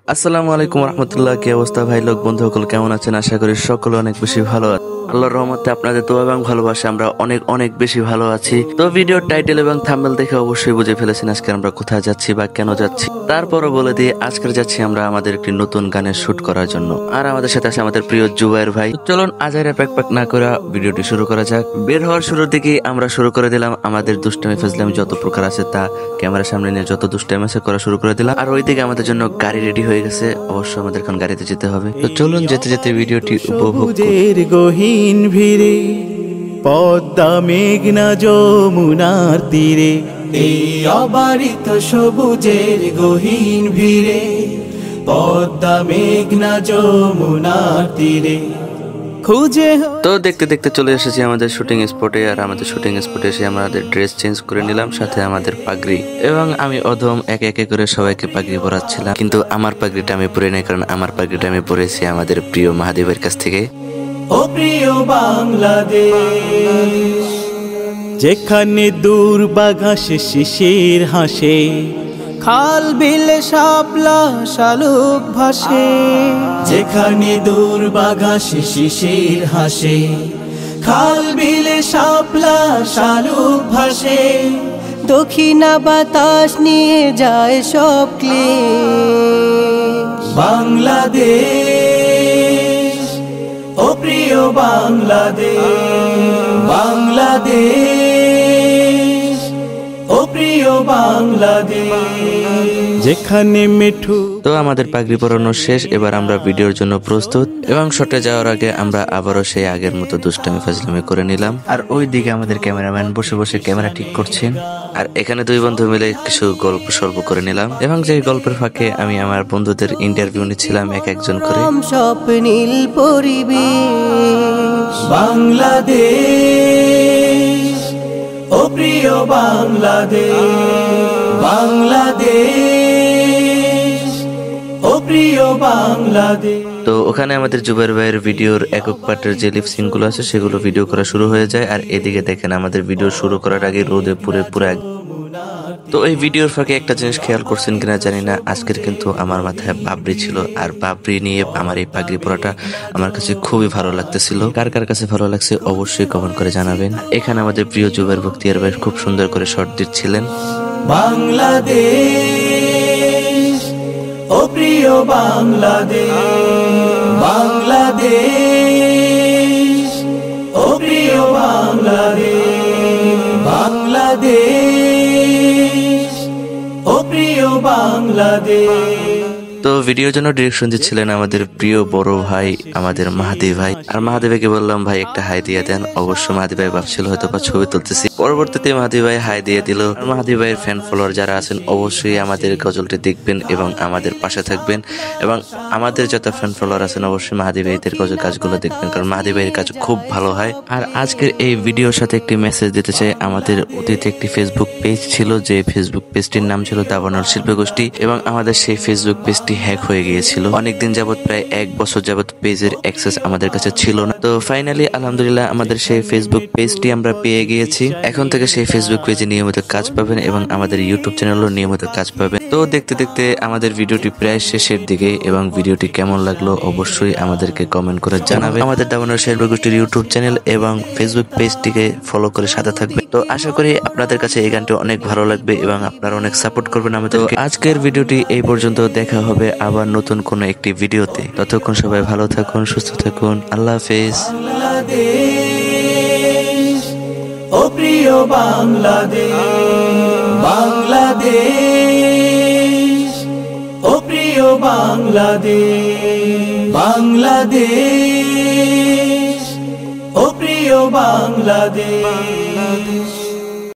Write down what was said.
আসসালামু আলাইকুম রহমতুল্লাহ। কি অবস্থা ভাই লোক বন্ধু সকল কেমন আছেন? আশা করি সকলে অনেক বেশি ভালো আছে। আল্লাহর রহমতে আপনাদের দোয়া এবং ভালোবাসা আমরা অনেক অনেক বেশি ভালো আছি। তো ভিডিওর টাইটেল এবং থাম্বনেল দেখে অবশ্যই বুঝে ফেলেছেন আজকে আমরা কোথায় যাচ্ছি বা কেন যাচ্ছি। তারপরও বলে দিয়ে আজকে যাচ্ছি আমরা আমাদের একটি নতুন গানের শুট করার জন্য। আর আমাদের সাথে আছে আমাদের প্রিয় জুবাইর ভাই। চলুন আজাইরা প্যাক না করে ভিডিওটি শুরু করা যাক। বের হওয়ার শুরুর দিকে আমরা শুরু করে দিলাম আমাদের দুষ্টামি ফাজলামি যত প্রকার আছে তা ক্যামেরার সামনে নিয়ে যত দুষ্টামি আছে করা শুরু করে দিলাম। আর ওইদিকে আমাদের জন্য গাড়ি রেডি হয়ে গেছে, অবশ্যই আমাদের এখন গাড়িতে যেতে হবে। তো চলুন যেতে যেতে ভিডিওটি উপভোগ করি। গহীন ভিড়ে পদ্মা মেঘনা যমুনার তীরে, এই অবারিত সবুজের গহীন ভিড়ে পদ্মা মেঘনা যমুনার তীরে খুঁজে। তো দেখতে দেখতে চলে এসেছি আমাদের শুটিং স্পটে। আর আমাদের শুটিং স্পটে এসে আমাদের ড্রেস চেঞ্জ করে নিলাম, সাথে আমাদের পাগড়ি, এবং আমি অধম একে একে করে সবাইকে পাগড়ি পরাচ্ছিলাম। কিন্তু আমার পাগড়িটা আমি পরে নাই, কারণ আমার পাগড়িটা আমি পরেছি আমাদের প্রিয় মাহাদেবের কাছ থেকে। ও প্রিয় বাংলাদেশ, যেখানে দূর বাঘাসে শিশির হাসে, খাল বিলে শাপলা শালুক ভাসে। যেখানে দূর বাঘাসে শিশির হাসে, খাল বিলে শাপলা শালুক ভাসে। দক্ষিণা বাতাস নিয়ে যায় সব ক্লেশ। বাংলাদেশ, ও প্রিয় বাংলাদেশ, বাংলাদেশ, ও প্রিয় বাংলাদেশ, যেখানে মিঠু। তো আমাদের পাগড়ি পরানো শেষ, এবার আমরা ভিডিওর জন্য প্রস্তুত। এবং শটে যাওয়ার আগে আমরা আবারও সেই আগের মতো দুষ্টামি ফাজলামি করে নিলাম। আর ওই দিকে আমাদের ক্যামেরাম্যান বসে বসে ক্যামেরা ঠিক করছেন। আর এখানে দুই বন্ধু মিলে কিছু গল্প সল্প করে নিলাম, এবং যে গল্পের ফাঁকে আমি আমার বন্ধুদের ইন্টারভিউ নিচ্ছিলাম এক একজন করে। স্বপ্নীল পরিবেশ বাংলাদেশ, ও প্রিয় বাংলাদেশ, বাংলাদেশ, ও প্রিয় বাংলাদেশ। তো ওখানে আমাদের জুবাইর ভাইয়ের ভিডিওর একক পার্টের যে লিপসিং গুলো আছে সেগুলো ভিডিও করা শুরু হয়ে যায়। আর এদিকে দেখেন আমাদের ভিডিও শুরু করার আগে রোদে পুরে পুরো। তো এই ভিডিওর ফাঁকে একটা জিনিস খেয়াল করছেন কিনা জানি না, আজকের কিন্তু আমার মাথায় বাবরি ছিল। আর বাবরি নিয়ে আমার এই পাগড়ি পরাটা আমার কাছে খুবই ভালো লাগতেছিল। কার কার কাছে ভালো লাগছে অবশ্যই কমেন্ট করে জানাবেন। এখানে আমাদের প্রিয় জুবাইর বখতিয়ার ভাই খুব সুন্দর করে শট দিচ্ছিলেন। বাংলাদেশ, ও প্রিয় বাংলাদেশ, বাংলাদেশ, ও প্রিয় বাংলাদেশ, বাংলাদেশ, ও প্রিয় বাংলাদেশ। তো ভিডিওর জন্য ডিরেকশন দিচ্ছিলেন আমাদের প্রিয় বড় ভাই আমাদের মাহাদি ভাই। আর মাহাদি ভাইকে বললাম ভাই একটা হাই দিয়ে দেন। অবশ্য মাহাদি ভাই ভাবছিল হয়তো বা ছবি তুলতেছি। পরবর্তীতে মাহাদি ভাই হাই দিয়ে দিল। আর মাহাদি ভাইয়ের ফ্যান ফলোয়ার যারা আছেন অবশ্যই আমাদের গজলটি দেখবেন এবং আমাদের পাশে থাকবেন। এবং আমাদের যত ফ্যান ফলোয়ার আছেন অবশ্যই মাহাদি ভাইদের গজল কাজগুলো দেখবেন, কারণ মাহাদি ভাইয়ের কাজ খুব ভালো হয়। আর আজকের এই ভিডিওর সাথে একটি মেসেজ দিতে চাই। আমাদের অতীতে একটি ফেসবুক পেজ ছিল, যে ফেসবুক পেজটির নাম ছিল দাবানল শিল্পী গোষ্ঠী, এবং আমাদের সেই ফেসবুক পেজটি হ্যাক হয়ে গিয়েছিল। অনেকদিন যাবত, প্রায় 1 বছর যাবত পেজের অ্যাক্সেস আমাদের কাছে ছিল না। তো ফাইনালি আলহামদুলিল্লাহ আমাদের সেই ফেসবুক পেজটি আমরা পেয়ে গিয়েছি। এখন থেকে সেই ফেসবুক পেজে নিয়মিত কাজ পাবেন এবং আমাদের ইউটিউব চ্যানেলও নিয়মিত কাজ পাবেন। তো দেখতে দেখতে আমাদের ভিডিওটি প্রায় শেষের দিকে, এবং ভিডিওটি কেমন লাগলো অবশ্যই আমাদেরকে কমেন্ট করে জানাবেন। আমাদের দাবানল শিল্পী গোষ্ঠীর ইউটিউব চ্যানেল এবং ফেসবুক পেজটিকে ফলো করে সাথে থাকবেন। তো আশা করি আপনাদের কাছে এই গানটি অনেক ভালো লাগবে এবং আপনারা অনেক সাপোর্ট করবেন আমাদের। আজকের ভিডিওটি এই পর্যন্ত, দেখা হবে আবার নতুন কোনো একটি ভিডিওতে। ততক্ষণ সবাই ভালো থাকুন, সুস্থ থাকুন। আল্লাহ হাফেজ। বাংলাদেশ, ও প্রিয় বাংলাদেশ, বাংলাদেশ, ও প্রিয় বাংলাদেশ, বাংলাদেশ, ও প্রিয় বাংলাদেশ।